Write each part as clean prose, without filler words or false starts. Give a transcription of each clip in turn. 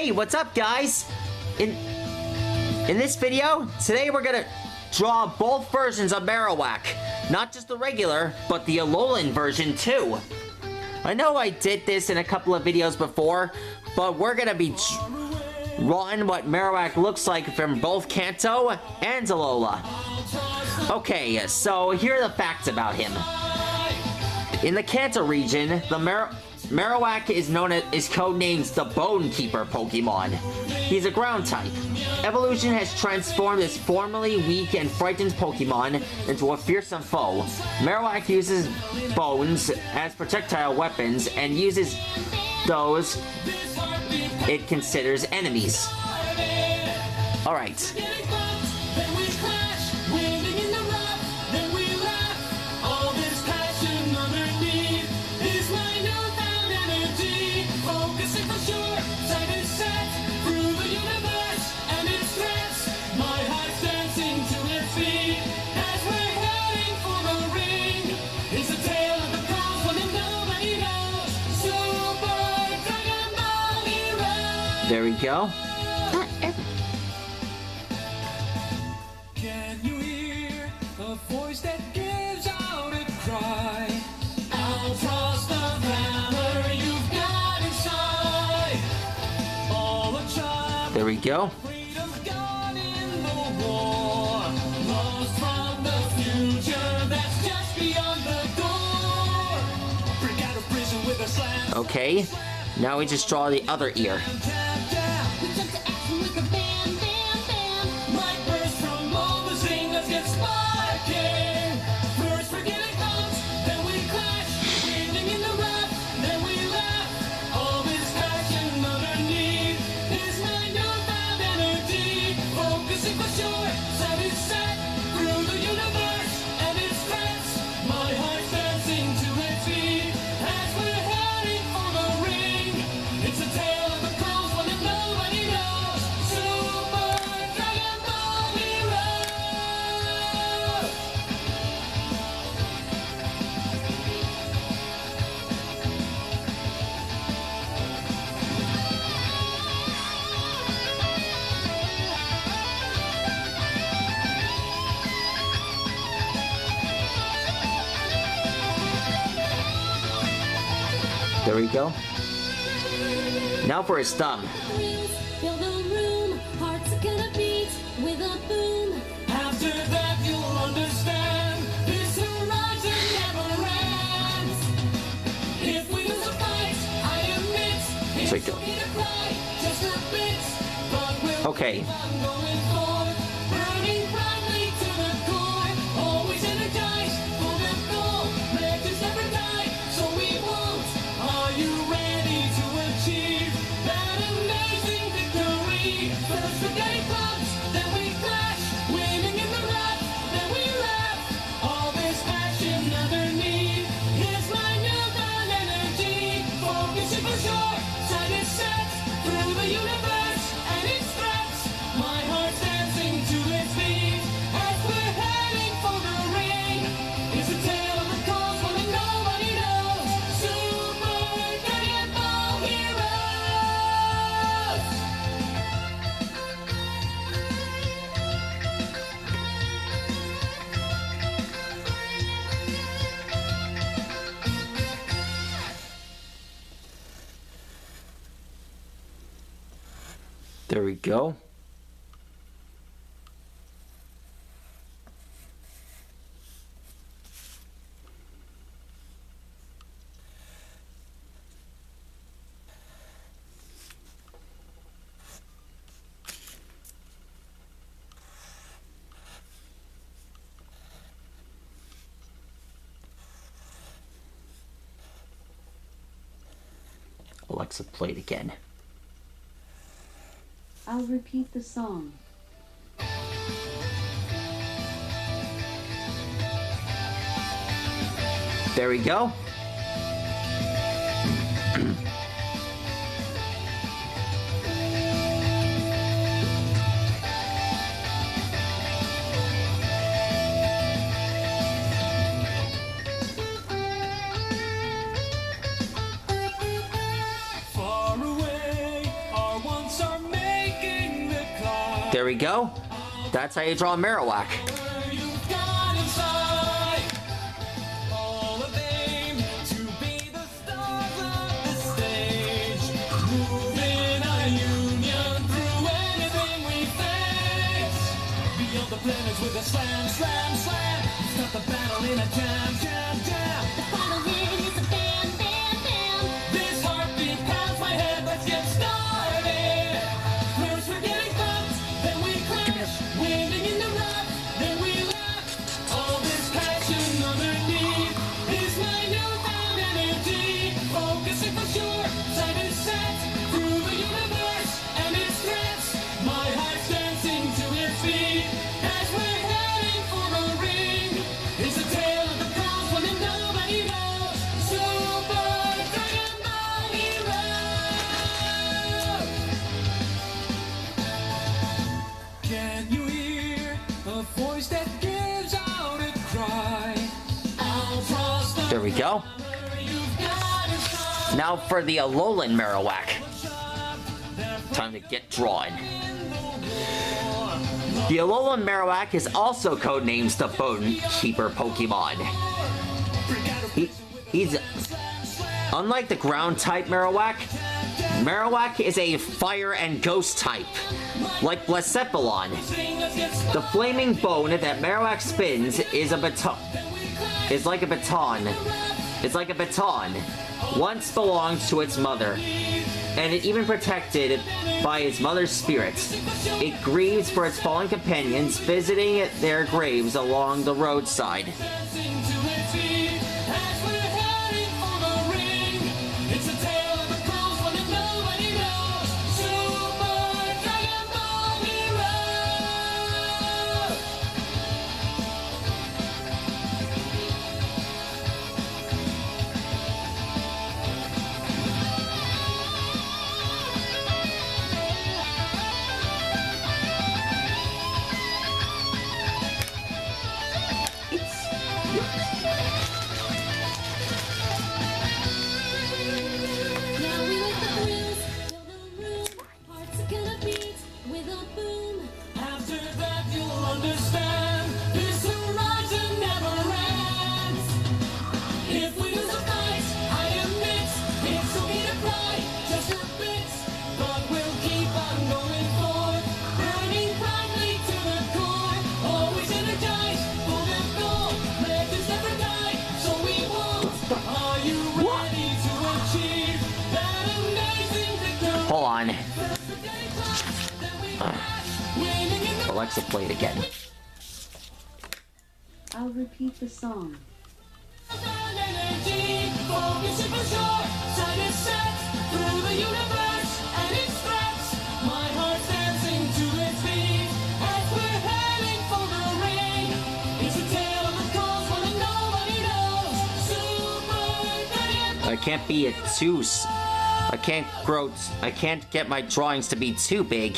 Hey, what's up, guys? In this video, today we're gonna draw both versions of Marowak. Not just the regular, but the alolan version too. I know I did this in a couple of videos before, but we're gonna be drawing what Marowak looks like from both Kanto and Alola. Okay, so here are the facts about him. In the Kanto region, the Marowak is codenamed the Bone Keeper Pokemon. He's a ground type. Evolution has transformed this formerly weak and frightened Pokemon into a fearsome foe. Marowak uses bones as projectile weapons and uses those it considers enemies. Alright. There we go. Can you hear a voice that gives out a cry? I'll trust the valor you've got inside. All a child. There we go. Freedom's gone in the war. Lost from the future that's just beyond the door. Break out of prison with a slam. Okay. Now we just draw the other ear. There we go. Now for his thumb. Build a room, hearts are gonna beat with a boom. After that you'll understand this horizon never ends. If we lose a fight, I admit it's okay to cry just a bit, but we'll okay. keep on going forward, burning brightly to the core, always energized for the goal. Legends never die, so we won't. Are you ready to achieve that amazing victory? First the day comes, then we clash, winning in the rap, then we laugh. All this passion underneath is my newfound energy. Focusing for sure, sight is set through the universe and its threats. My heart's dancing to its beat as we're heading for the ring. It's a tale of the cosmos that nobody knows. Super Dragon Ball Heroes! There we go. Alexa, play it again. I'll repeat the song. There we go. Far away, our once There we go. That's how you draw a marowak. You've got inside all of aim to be the stars of the stage, moving our union through anything we face. Beyond the planets with a slam, slam, slam. Start the battle in a jam, jam, jam. The final hit is a bam, bam, bam. This heartbeat pounds my head. Let's get started. First we're getting bumped, then we crash, winning in the rough, then we laugh. All this passion underneath is my newfound energy. Focusing for sure, sight is set through the universe and its threats. My heart's dancing to its beat as we're heading for the ring. It's a tale of the girls when nobody knows. Super Dragon Ball Hero. Can you hear a voice that gives out a cry? I'll trust the There we go. power you've got inside. Now for the alolan marowak. Time to get drawn. The alolan marowak is also codenamed the Bone Keeper Pokemon. He's unlike the ground type marowak. Marowak is a fire and ghost type, like Blacephalon. The flaming bone that Marowak spins is like a baton. It's like a baton. Once belonged to its mother, and it even protected by its mother's spirit. It grieves for its fallen companions, visiting their graves along the roadside. Dancing to its beat as we're heading for the ring. It's a tale of the girls when nobody knows. Super Dragon Ball Hero. Now we let the thrills fill the room. Hearts are gonna beat with a boom. After that you'll understand this horizon never ends. If we lose a fight, I admit it's okay to cry just a bit, but we'll keep on going forward, burning brightly to the core, always energized for the goal. Legends never die, so we won't. Are you ready to achieve that amazing victory? Hold on. First we're getting close, then we crash, winning in the Alexa, play it again. I'll repeat the song. energy, focusing for sure, sight is set through the universe and its threats. My heart's dancing to its beat as we're heading for the ring. It's a tale of the cause when nobody knows. Super Dragon Ball. I can't be a too. I can't get my drawings to be too big.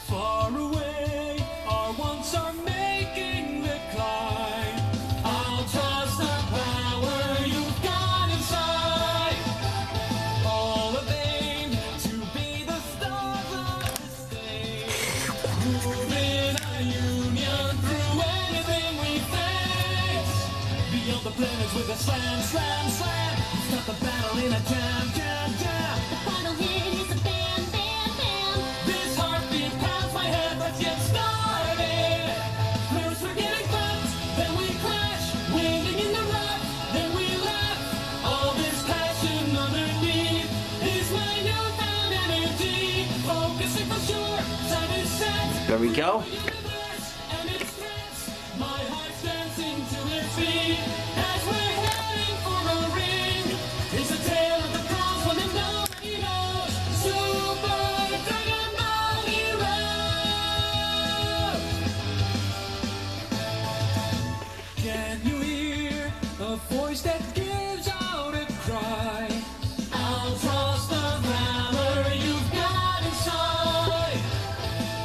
Far away, our wants are making the climb. I'll trust the power you've got inside. All of aim to be the stars of the stage, moving our union through anything we face. Beyond the planets with a slam, slam, slam. Start the battle in a jam, jam, jam. The final hit is a bam, bam, bam. This heartbeat pounds my head, let's get started. First we're getting bumped, then we crash, winning in the rough, then we laugh. All this passion underneath is my newfound energy. Focusing for sure, sight is set. There we go. Universe and its threats. My heart's a voice that gives out a cry. I'll trust the valor you've got inside.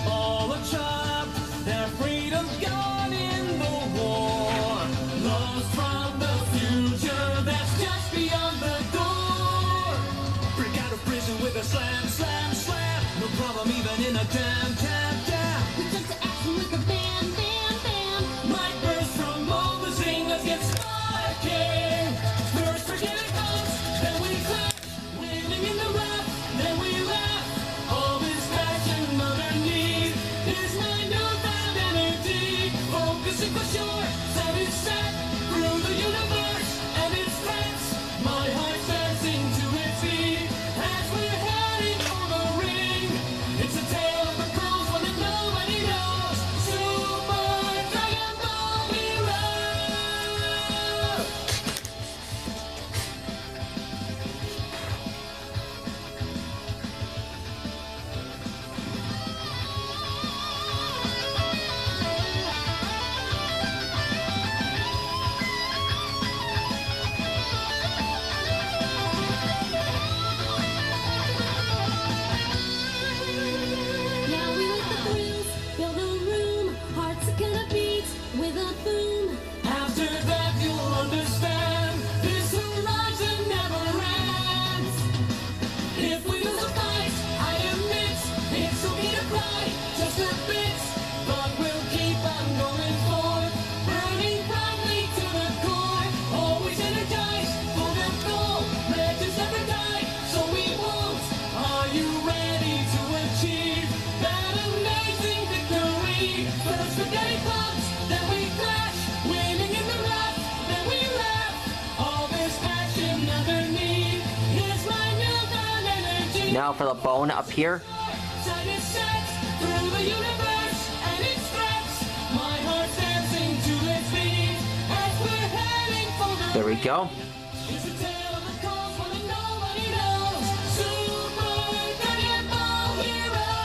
All are trapped, their freedom gone in the war. Lost from the future that's just beyond the door. Break out of prison with a slam, slam, slam. No problem even in a jam, jam, jam. We jump to action with a bam, bam, bam. Might burst from all the singers get sparking. First forget it comes, then we clap. Winning in the rap, then we laugh. All this passion underneath is my newfound energy. Focusing for sure, set is set through the universe and its threats. My heart's dancing to its beat as we're heading for the ring. It's a tale of the pros one that nobody knows. Super Dragon Ball Hero. Now we let the thrills fill the room. Hearts are gonna beat with a boom. After that you'll understand this horizon never ends. If we lose a fight, I admit it's okay to cry just a bit, but we'll keep on going forward, burning brightly to the core, always energized for the goal. Let us never die, so we won't. Are you ready to achieve that amazing victory? First the day comes, then we crash, winning in the rap, then we laugh. All this passion underneath is my newfound energy. Now for the bone up here. Set is set through the universe and its threats. My heart's dancing to its beat as we're heading for the There we go. It's a tale of the cause one that nobody knows. Super Dragon Ball Heroes.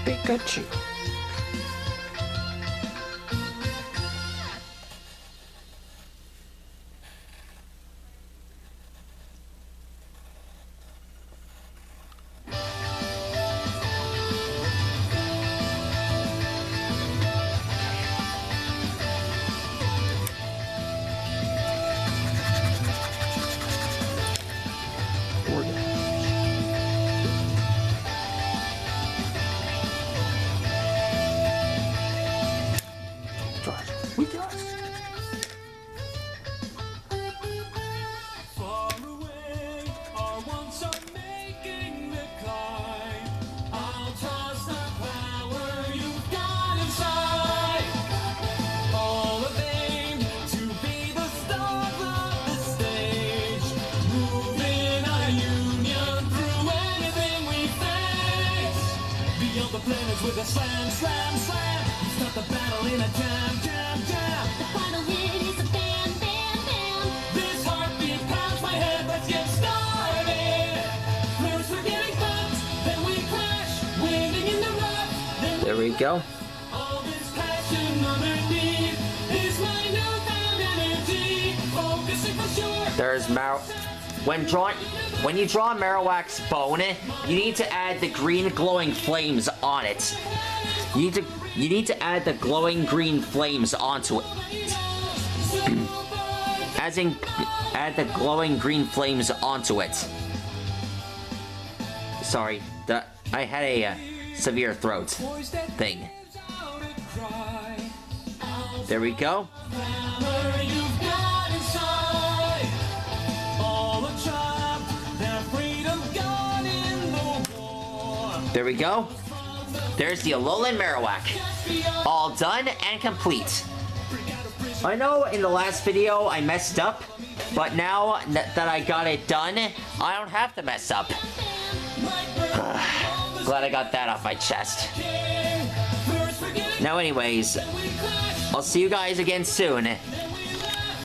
Pikachu. We got it. Far away, our ones are making the climb. I'll trust the power you've got inside. All of aim to be the stars of the stage. Moving our union through anything we face. Beyond the planets with a slam, slam, slam. Start the battle in a jam, jam, jam. The final hit is a bam, bam, bam. This heartbeat pounds my head, let's get started. First we're getting bumped, then we crash, winning in the rap, then There we go. all this passion underneath is my newfound energy. Focusing for sure. There's when you draw Marowak's bone, you need to add the green glowing flames on it. You need to add the glowing green flames onto it. As in, add the glowing green flames onto it. Sorry, I had a severe throat thing. There we go. Power you've got inside. All are trapped, their freedom gone in the war. There we go. There's the Alolan Marowak. All done and complete. I know in the last video I messed up, but now that I got it done, I don't have to mess up. Glad I got that off my chest. Now anyways, I'll see you guys again soon.